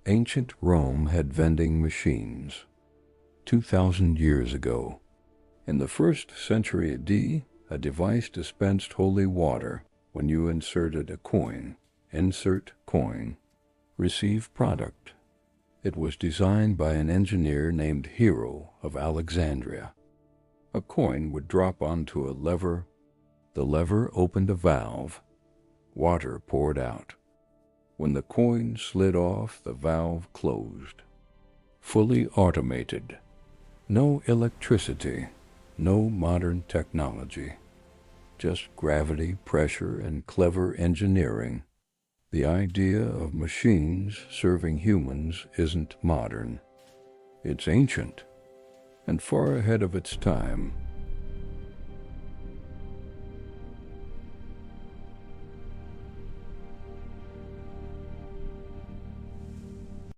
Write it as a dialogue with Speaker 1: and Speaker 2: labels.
Speaker 1: Ancient Rome had vending machines. 2,000 years ago, in the 1st century AD, a device dispensed holy water when you inserted a coin. Insert coin. Receive product. It was designed by an engineer named Hero of Alexandria. A coin would drop onto a lever. The lever opened a valve. Water poured out. When the coin slid off, the valve closed. Fully automated. No electricity, no modern technology. Just gravity, pressure, and clever engineering. The idea of machines serving humans isn't modern. It's ancient and far ahead of its time.